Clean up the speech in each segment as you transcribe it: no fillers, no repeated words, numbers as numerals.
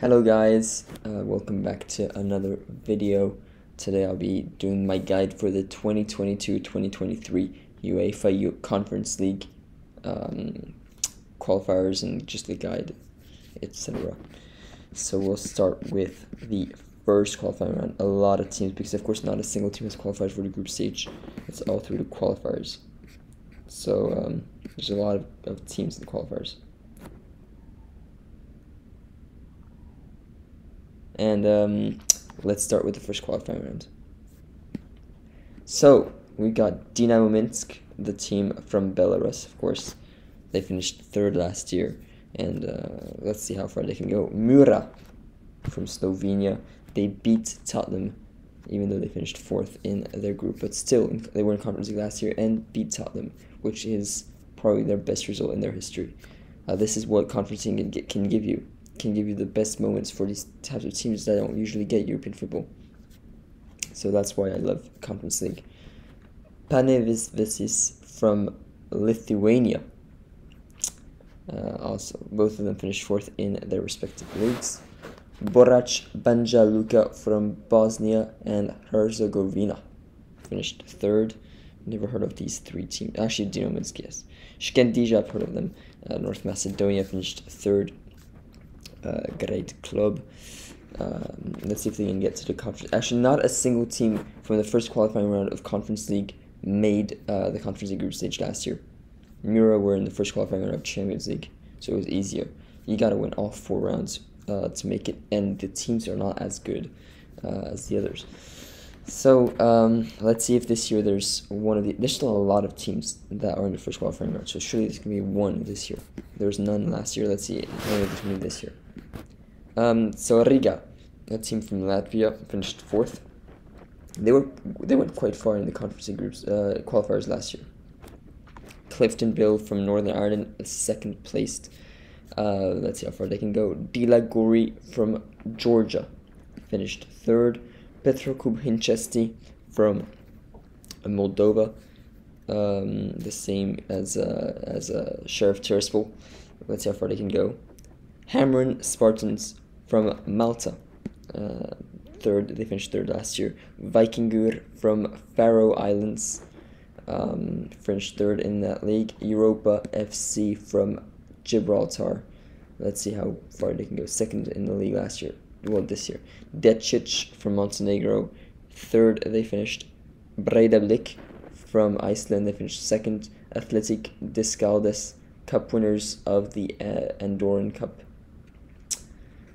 Hello guys, welcome back to another video. Today I'll be doing my guide for the 2022-2023 UEFA Conference League qualifiers and just the guide, etc. So we'll start with the first qualifying round. A lot of teams, because of course not a single team has qualified for the group stage. It's all through the qualifiers. So there's a lot of teams in the qualifiers. And let's start with the first qualifying round. So we got Dynamo Minsk, the team from Belarus, of course. They finished third last year, and let's see how far they can go. Mura from Slovenia, they beat Tottenham, even though they finished fourth in their group, but still they were in Conference League last year and beat Tottenham, which is probably their best result in their history. This is what Conference League can give you. Can give you the best moments for these types of teams that don't usually get European football. So that's why I love Conference League. Panevis from Lithuania. Also, both of them finished fourth in their respective leagues. Borac Banja Luka from Bosnia and Herzegovina finished third. Never heard of these three teams. Actually, Dinamo Minsk, yes. Shkendija, I've heard of them. North Macedonia finished third. Great club. Let's see if they can get to the conference. Actually, not a single team from the first qualifying round of Conference League made the Conference League group stage last year. Mura were in the first qualifying round of Champions League, so it was easier. You gotta win all 4 rounds to make it, and the teams are not as good as the others. So let's see if this year there's still a lot of teams that are in the first qualifying round, so surely there's gonna be one this year. There was none last year. Let's see how many there's gonna be this year. So Riga, a team from Latvia, finished fourth. They went quite far in the Conference League groups qualifiers last year. Cliftonville from Northern Ireland, second placed. Let's see how far they can go. Dilaguri from Georgia finished third. Petrokub Hinchesti from Moldova, the same as Sheriff Tiraspol. Let's see how far they can go. Hamrun Spartans from Malta, third. They finished third last year. Vikingur from Faroe Islands finished third in that league. Europa FC from Gibraltar. Let's see how far they can go. Second in the league last year. Well, this year. Decic from Montenegro, third. They finished. Breiðablik from Iceland. They finished second. Athletic Discaldes, cup winners of the Andorran Cup.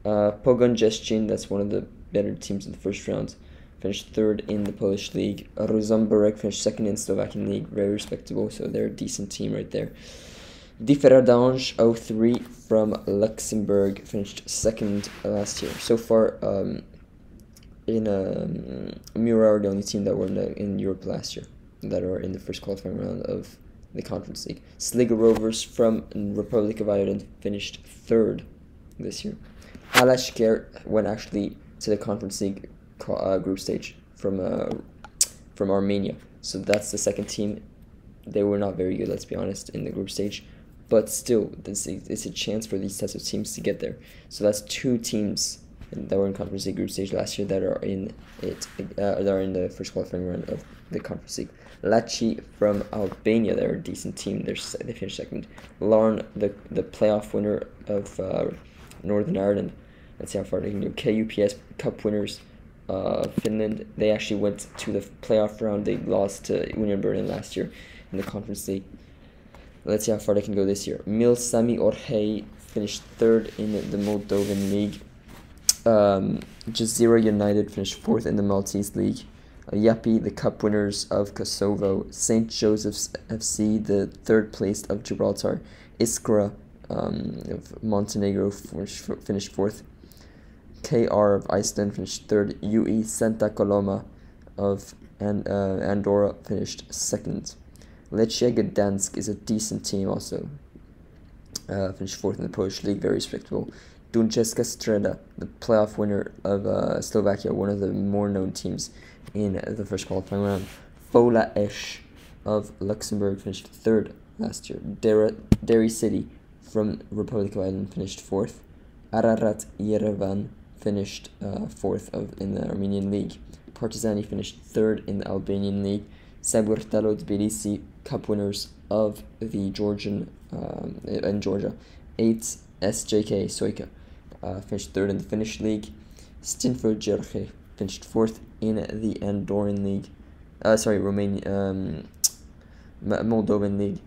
Pogoń Szczecin, that's one of the better teams in the first round, finished third in the Polish league. Rožomberok finished second in Slovakian league, very respectable, so they're a decent team right there. Differdange 03 from Luxembourg finished second last year. So far, Mura are the only team that were in Europe last year that are in the first qualifying round of the Conference League. Sligo Rovers from Republic of Ireland finished third this year. Alashkert went actually to the Conference League group stage from Armenia. So that's the second team. They were not very good, let's be honest, in the group stage. But still, it's a chance for these types of teams to get there. So that's 2 teams that were in Conference League group stage last year that are in it. That are in the first qualifying round of the Conference League. Laci from Albania, they're a decent team. They finished second. Larn, the playoff winner of Northern Ireland. Let's see how far they can go. KUPS Cup winners, Finland. They actually went to the playoff round. They lost to Union Berlin last year in the Conference League. Let's see how far they can go this year. Mil Sami Orhei finished third in the Moldovan League. Jazeera United finished fourth in the Maltese League. Yapi, the cup winners of Kosovo. St. Joseph's FC, the third placed of Gibraltar. Iskra of Montenegro finished fourth. KR of Iceland finished third. UE Santa Coloma of Andorra finished second. Lechia Gdansk is a decent team also. Finished fourth in the Polish league, very respectable. Dunajska Streda, the playoff winner of Slovakia, one of the more known teams in the first qualifying round. Fola Esch of Luxembourg finished third last year. Derry City from Republic of Ireland finished fourth. Ararat Yerevan finished fourth in the Armenian League. Partizani finished third in the Albanian League. Saburtalo Tbilisi, cup winners of the Georgian in Georgia. 8 SJK Soika finished third in the Finnish league. Stinfo Gerche finished fourth in the Andorran league. Moldovan league.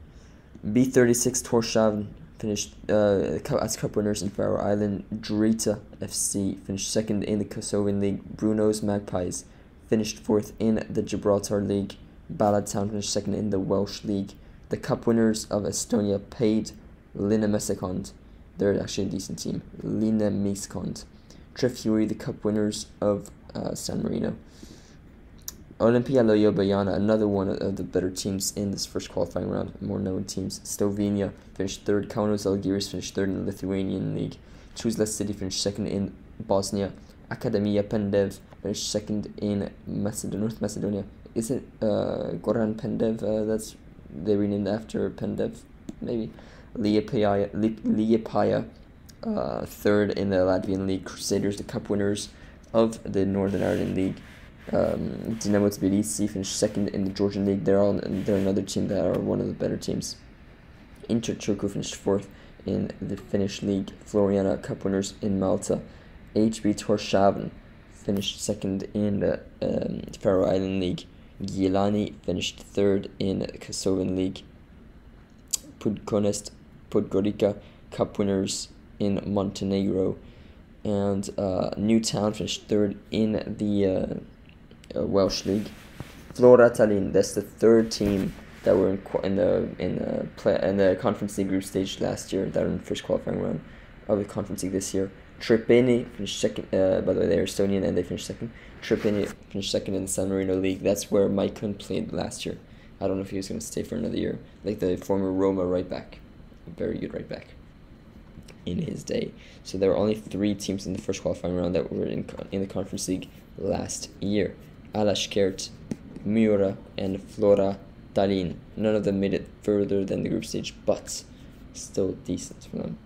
B36 Torshavn finished as cup winners in Faroe Island. Drita FC finished second in the Kosovan league. Bruno's Magpies finished fourth in the Gibraltar league. Balad Town finished second in the Welsh league. The cup winners of Estonia paid Lina Mesekond. They're actually a decent team. Lina Mesekond. Trefuri, the cup winners of San Marino. Olimpia Ljubljana, another one of the better teams in this first qualifying round, more known teams. Slovenia finished third. Kaunas Žalgiris finished third in the Lithuanian league. Tuzla City finished second in Bosnia. Akademia Pendev finished second in North Macedonia. Is it Goran Pendev? They renamed after Pendev, maybe. Liepaja third in the Latvian league. Crusaders, the cup winners of the Northern Ireland league. Dinamo Tbilisi finished second in the Georgian league. They're another team that are one of the better teams. Inter Turku finished fourth in the Finnish league. Floriana, cup winners in Malta. HB Torshavn finished second in the Faroe Island league. Gilani finished third in the Kosovan league. Podgorica, cup winners in Montenegro. And Newtown finished third in the Welsh league. Flora Tallinn, that's the third team that were in the Conference League group stage last year, that were in the first qualifying round of the Conference League this year. Trepeni finished second. By the way, they're Estonian and they finished second. Trepeni finished second in the San Marino league. That's where Maicon played last year. I don't know if he was going to stay for another year. Like the former Roma right back, a very good right back in his day. So there were only 3 teams in the first qualifying round that were in the Conference League last year. Alashkert, Miura, and Flora Tallinn. None of them made it further than the group stage, but still decent for them.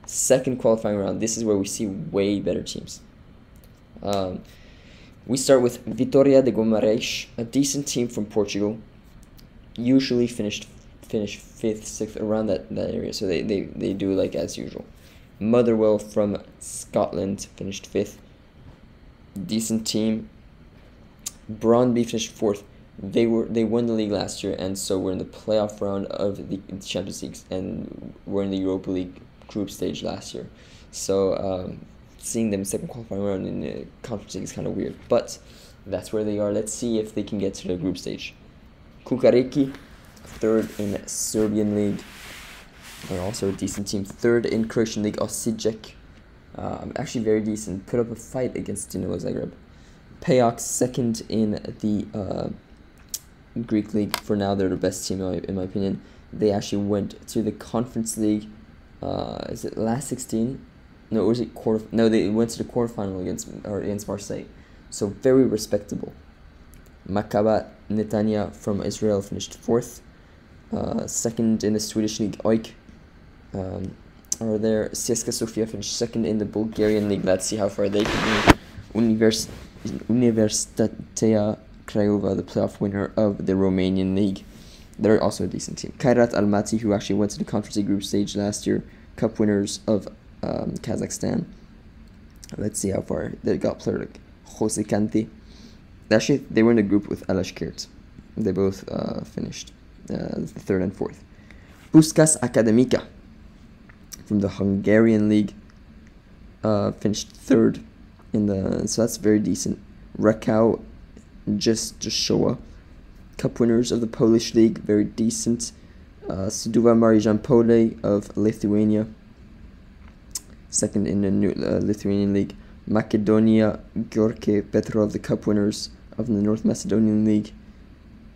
Second qualifying round, this is where we see way better teams. We start with Vitória de Guimarães, a decent team from Portugal. Usually finish 5th, 6th, around that area, so they do like as usual. Motherwell from Scotland finished 5th. Decent team. Brøndby finished 4th. They won the league last year, and so we're in the playoff round of the Champions League, and we're in the Europa League group stage last year. So seeing them second qualifying round in the Conference League is kind of weird, but that's where they are. Let's see if they can get to the group stage. Kukariki, third in Serbian league. They're also a decent team. Third in Croatian league, Osijek. Actually very decent. Put up a fight against Dinamo Zagreb. Paok, second in the Greek league. For now, they're the best team in my opinion. They actually went to the Conference League. Is it last 16? No, or was it quarter? No, they went to the quarterfinal against Marseille. So very respectable. Maccabi Netanya from Israel finished 4th. Second in the Swedish league, Oik are there. CSKA Sofia finished second in the Bulgarian league. Let's see how far they can be. Universitatea Craiova, the playoff winner of the Romanian league. They're also a decent team. Kairat Almaty, who actually went to the Conference League group stage last year, cup winners of Kazakhstan. Let's see how far they got. Player like Jose Kanti. Actually, they were in a group with Alashkert. They both finished 3rd and 4th. Puskas Akademika from the Hungarian league finished 3rd in the. So that's very decent. Rakau Jaszowa, cup winners of the Polish league, very decent. Suduva Marijampolė of Lithuania, second in the Lithuanian league. Macedonia Gorky Petrov, the cup winners of the North Macedonian league.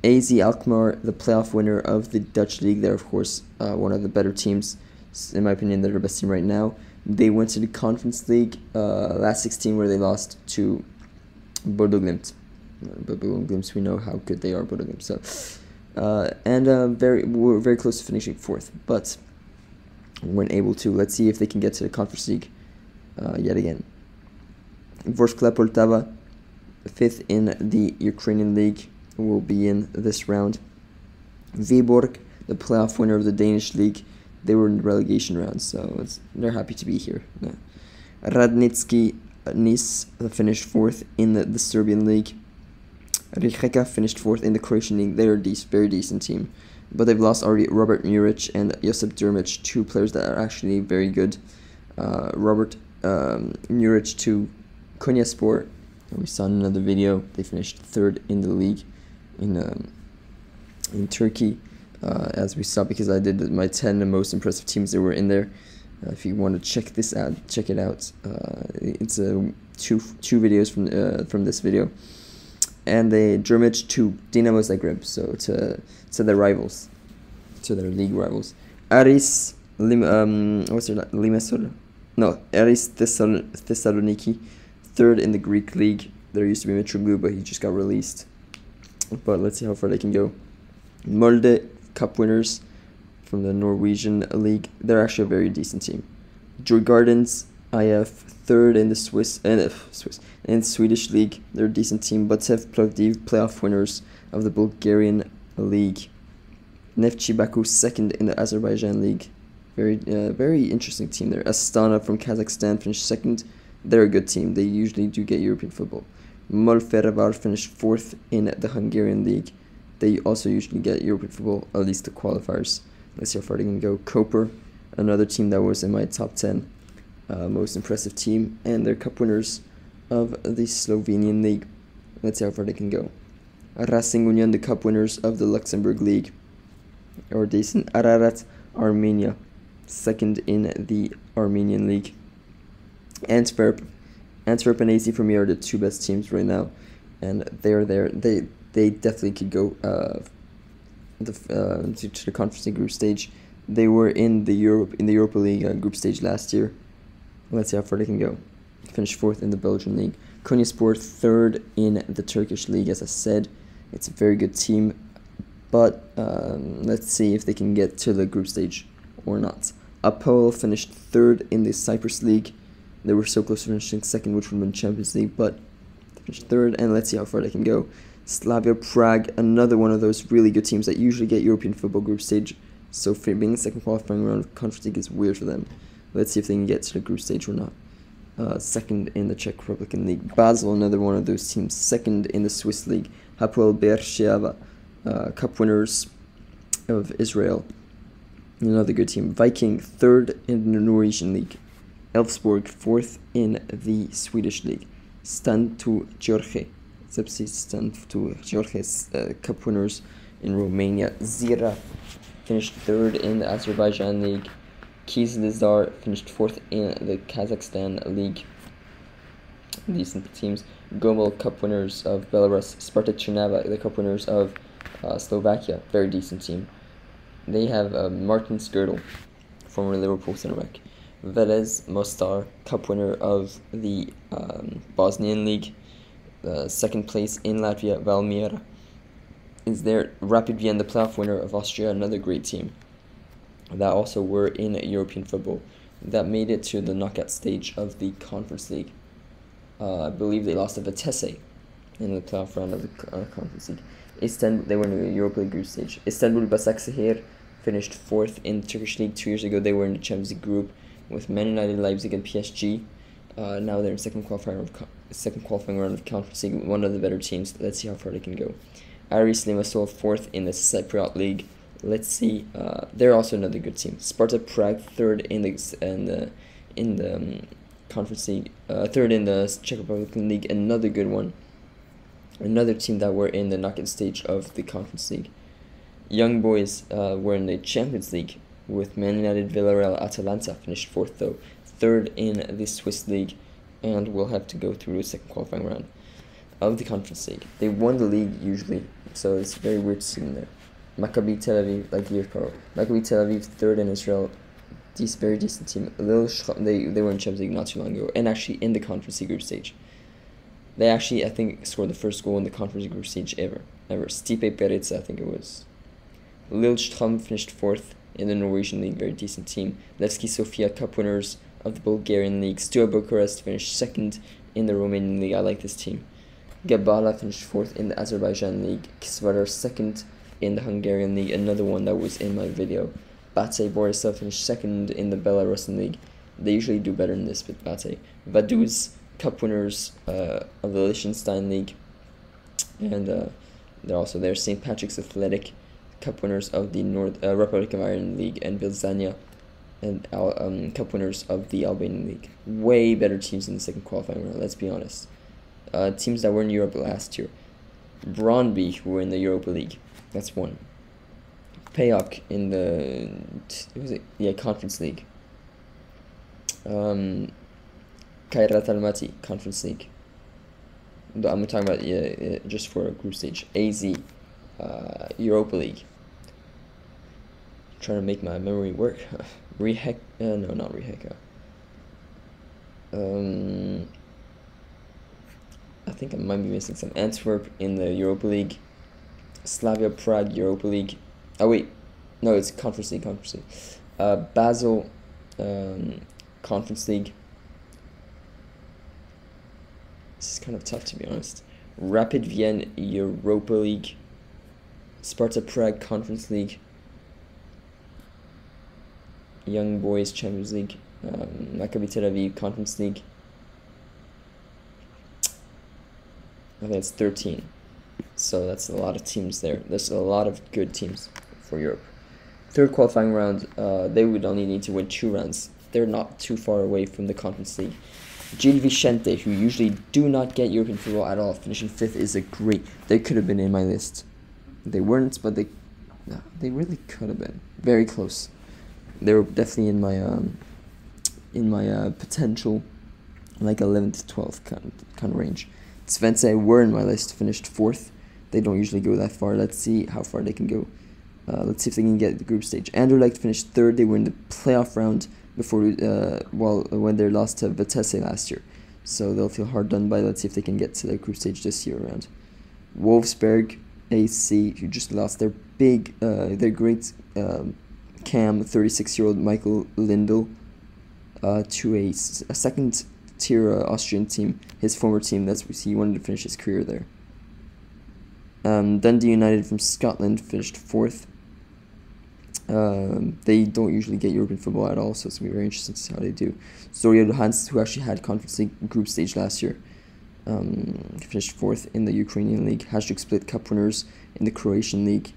AZ Alkmaar, the playoff winner of the Dutch league. They're, of course, one of the better teams. In my opinion, they're the best team right now. They went to the Conference League last 16, where they lost to Bodo Glimt. But Bodo Glimt, we know how good they are, Bodo Glimt. So, we're very close to finishing 4th, but weren't able to. Let's see if they can get to the Conference League yet again. Vorskla Poltava, 5th in the Ukrainian league, will be in this round. Viborg, the playoff winner of the Danish league, they were in the relegation round, so they're happy to be here. Radnitsky Nice finished 4th in the Serbian league. Rijeka finished 4th in the Croatian league. They're a very decent team, but they've lost already Robert Muric and Josip Durmic, 2 players that are actually very good. Robert Muric to Konyaspor. We saw in another video they finished 3rd in the league in Turkey, as we saw, because I did my 10 most impressive teams that were in there. If you want to check this out, check it out. It's two videos from this video. And they Dermic to Dinamo Zagreb, so to their rivals, to their league rivals. Aris Limassol? No, Aris Thessaloniki, 3rd in the Greek league. There used to be Mitroglou, but he just got released. But let's see how far they can go. Molde, Cup winners from the Norwegian league. They're actually a very decent team. Djurgårdens IF, 3rd in the Swedish league. They're a decent team. Batsev Plovdiv, playoff winners of the Bulgarian league. Neftchi Baku, 2nd in the Azerbaijan league. Very interesting team there. Astana from Kazakhstan finished 2nd. They're a good team. They usually do get European football. Molferevar finished 4th in the Hungarian league. They also usually get European football, at least the qualifiers. Let's see how far they can go. Koper, another team that was in my top 10 most impressive team, and they're cup winners of the Slovenian league. Let's see how far they can go. Racing Union, the cup winners of the Luxembourg league, or decent. Ararat, Armenia, 2nd in the Armenian league. Antwerp and AC for me are the 2 best teams right now, and they're there. They definitely could go to the Conference League group stage. They were in the Europa League group stage last year. Let's see how far they can go. Finished 4th in the Belgian league. Konyaspor, 3rd in the Turkish league. As I said, it's a very good team, but let's see if they can get to the group stage or not. Apoel finished 3rd in the Cyprus league. They were so close to finishing 2nd, which would have been Champions League, but they finished 3rd, and let's see how far they can go. Slavia Prague, another one of those really good teams that usually get European football group stage, so being the 2nd qualifying round of Conference League is weird for them. Let's see if they can get to the group stage or not. 2nd in the Czech Republican League. Basel, another one of those teams, 2nd in the Swiss League. Hapoel Beersheva, cup winners of Israel, another good team. Viking, 3rd in the Norwegian League. Elfsborg, 4th in the Swedish League. Stantu George, cup winners in Romania. Zira finished 3rd in the Azerbaijan League. Kizlyar finished 4th in the Kazakhstan League. Decent teams. Gomel, cup winners of Belarus. Spartak Trnava, the cup winners of Slovakia. Very decent team. They have Martin Skirtle, former Liverpool centre back. Velez Mostar, cup winner of the Bosnian League. 2nd place in Latvia. Valmiera is there. Rapid Vienna, the playoff winner of Austria, another great team that also were in European football, that made it to the knockout stage of the Conference League. I believe they lost to Vitesse in the playoff round of the Conference League. They were in the Europa League group stage. Istanbul Basaksehir finished 4th in the Turkish League. 2 years ago they were in the Champions League group with Man United, Leipzig, and PSG. Now they're in second qualifying round of Conference League, one of the better teams. Let's see how far they can go. Aris Limassol, 4th in the Cypriot League. Let's see. They're also another good team. Sparta Prague, 3rd in the Conference League, 3rd in the Czech Republican League. Another good one. Another team that were in the knockout stage of the Conference League. Young Boys were in the Champions League with Man United, Villarreal, Atalanta. Finished 4th though. 3rd in the Swiss League, and will have to go through the second qualifying round of the Conference League. They won the league usually, so it's very weird to see them there. Maccabi Tel Aviv, like years ago. Maccabi Tel Aviv, 3rd in Israel. Very decent team. They were in Champions League not too long ago, and actually in the Conference League group stage. They actually, I think, scored the first goal in the Conference League group stage ever. Stipe Peretz, I think it was. Lillestrøm finished 4th in the Norwegian League, very decent team. Levski Sofia, cup winners of the Bulgarian league. Steaua Bucharest finished second in the Romanian league. I like this team. Gabala finished fourth in the Azerbaijan league. Kisvadar second in the Hungarian league. Another one that was in my video. Bate Borisov finished second in the Belarusian league. They usually do better than this, but Bate. Vaduz, cup winners of the Liechtenstein league. And they're also there. St. Patrick's Athletic, cup winners of the Republic of Ireland league. And Vilzania, and cup winners of the Albanian league. Way better teams in the second qualifying round, let's be honest. Teams that were in Europe last year. Brøndby, who were in the Europa League. That's one. PAOK in the Conference League. Kairat Almaty, Conference League. I'm talking about just for a group stage. AZ, Europa League. Trying to make my memory work. Rijeka, no, not Rijeka. I think I might be missing some. Antwerp in the Europa League. Slavia Prague, Europa League. Oh wait, no, it's Conference League. Basel, Conference League. This is kind of tough, to be honest. Rapid Vienna, Europa League. Sparta Prague, Conference League. Young Boys, Champions League. Maccabi Tel Aviv, Conference League. I think it's 13. So that's a lot of teams there. There's a lot of good teams for Europe. Third qualifying round, they would only need to win 2 rounds. They're not too far away from the Conference League. Gil Vicente, who usually do not get European football at all, finishing 5th is a great... They could have been in my list. They weren't, but they really could have been. Very close. They were definitely in my potential, like 11th to 12th kind of range. Twente were in my list, finished 4th. They don't usually go that far. Let's see how far they can go. Let's see if they can get the group stage. Anderlecht finished 3rd. They were in the playoff round before when they lost to Vitesse last year. So they'll feel hard done by. Let's see if they can get to the group stage this year around. Wolfsburg AC, who just lost their great cam, 36-year-old Michael Lindl, to a second-tier Austrian team, his former team. He wanted to finish his career there. Dundee United from Scotland finished 4th. They don't usually get European football at all, so it's going to be very interesting to see how they do. Zorya Luhansk, who actually had Conference League group stage last year, finished 4th in the Ukrainian league. Hajduk Split, cup winners in the Croatian league.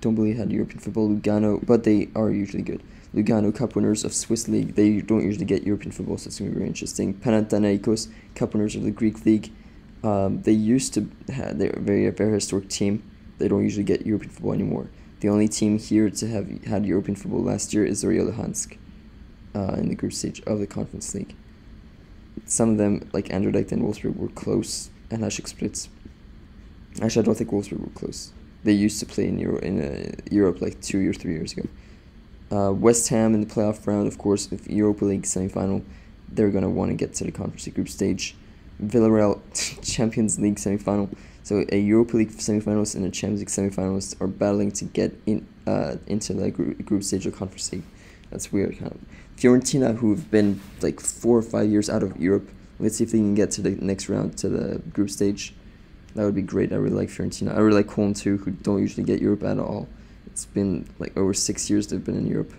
Don't believe had European football. Lugano, but they are usually good. Lugano, cup winners of Swiss league. They don't usually get European football, so it's going to be very interesting. Panathinaikos, cup winners of the Greek league. They used to have, they're a very historic team. They don't usually get European football anymore. The only team here to have had European football last year is Zorya Luhansk in the group stage of the Conference League. Some of them, like Anderlecht and Wolfsburg, were close, and Hajduk Split. Actually, I don't think Wolfsburg were close. They used to play in Europe like 2 or 3 years ago. West Ham in the playoff round, of course, if Europa League semi-final, they're going to want to get to the Conference League group stage. Villarreal, Champions League semi-final. So a Europa League semi-finalist and a Champions League semi-finalist are battling to get into the group stage of Conference League. That's weird, kind of. Fiorentina, who've been like 4 or 5 years out of Europe, let's see if they can get to the next round, to the group stage. That would be great. I really like Fiorentina. I really like Colm too, who don't usually get Europe at all. It's been like over 6 years they've been in Europe.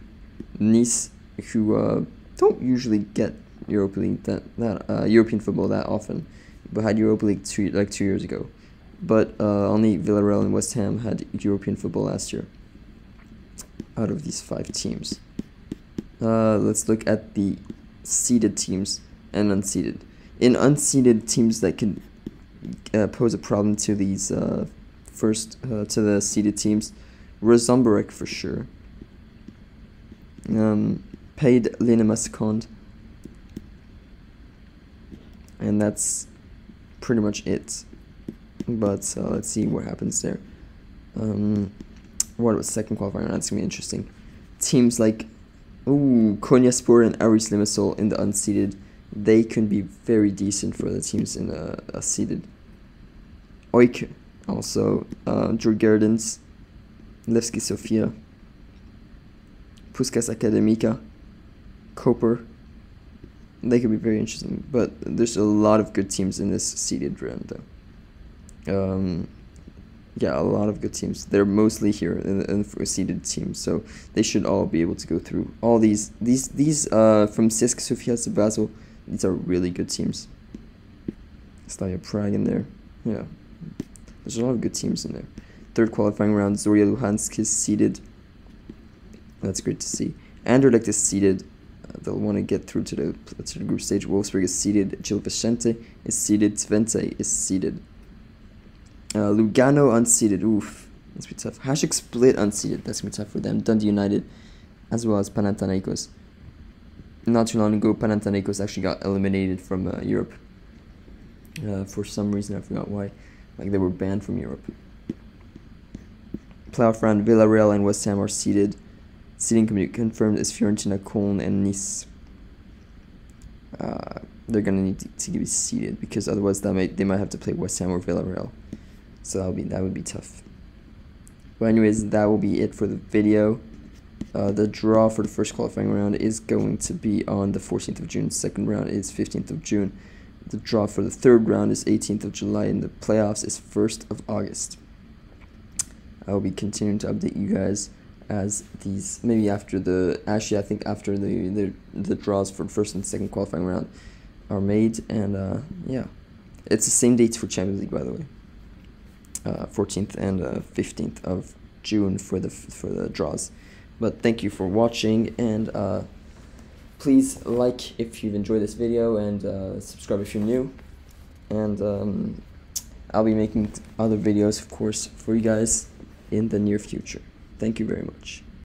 Nice, who don't usually get Europa League European football that often, but had Europa League 2 years ago. But only Villarreal and West Ham had European football last year. Out of these 5 teams, let's look at the seeded teams and unseeded. In unseeded teams that can pose a problem to these to the seeded teams, Rosenborg for sure. Paid Linemascond. And that's pretty much it. But let's see what happens there. What was second qualifying? That's gonna be interesting. Teams like Konyaspor and Aris Limassol in the unseeded, they can be very decent for the teams in a seeded. Oik, also Djurgårdens, Levski Sofia, Puskas Akademika, Koper, They could be very interesting, but there's a lot of good teams in this seeded round, though. Yeah, a lot of good teams. They're mostly here in seeded teams, so they should all be able to go through. All these from CSKA Sofia to Basel, these are really good teams. Slavia Prague in there. Yeah, there's a lot of good teams in there. Third qualifying round, Zorya Luhansk is seeded. That's great to see. Anderlecht is seeded. They'll want to get through to the group stage. Wolfsburg is seeded. Gil Vicente is seeded. Twente is seeded. Lugano unseeded. Oof, that's gonna be tough. Hašek Split unseeded. That's gonna be tough for them. Dundee United, as well as Panathinaikos. Not too long ago, Panathinaikos actually got eliminated from Europe. For some reason, I forgot why. Like they were banned from Europe. Playoff round, Villarreal and West Ham are seeded. Seeding committee confirmed is Fiorentina, Cologne, and Nice. They're gonna need to be seeded because otherwise they might have to play West Ham or Villarreal. So that would be tough. But anyways, that will be it for the video. The draw for the first qualifying round is going to be on the 14th of June. Second round is 15th of June. The draw for the third round is 18th of July, and the playoffs is 1st of August. I will be continuing to update you guys as these, maybe after I think after the draws for the first and second qualifying round are made, and yeah, it's the same dates for Champions League, by the way. 14th and 15th of June for the draws. But thank you for watching, and please like if you've enjoyed this video, and subscribe if you're new, and I'll be making other videos, of course, for you guys in the near future. Thank you very much.